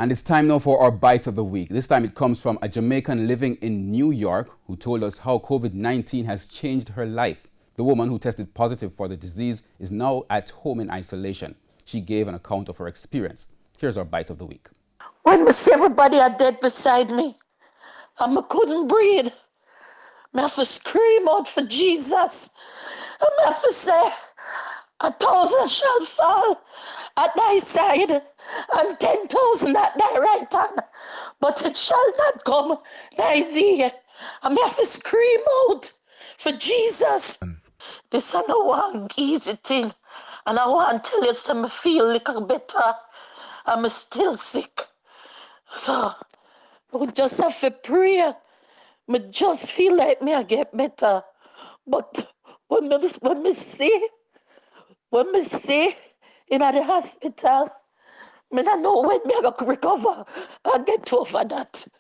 And it's time now for our Bite of the Week. This time it comes from a Jamaican living in New York who told us how COVID-19 has changed her life. The woman who tested positive for the disease is now at home in isolation. She gave an account of her experience. Here's our Bite of the Week. When I see everybody are dead beside me, and I couldn't breathe, I have to scream out for Jesus. And I have to say, 1,000 shall fall at thy side, and 10,000 at thy right hand, but it shall not come nigh thee. And I have to scream out for Jesus. This is no one easy thing, and I want to tell you some I feel a little better. I'm still sick. So we just have to pray. Me just feel like me I get better. But when me see in the hospital, me not know when me I go recover and get over that.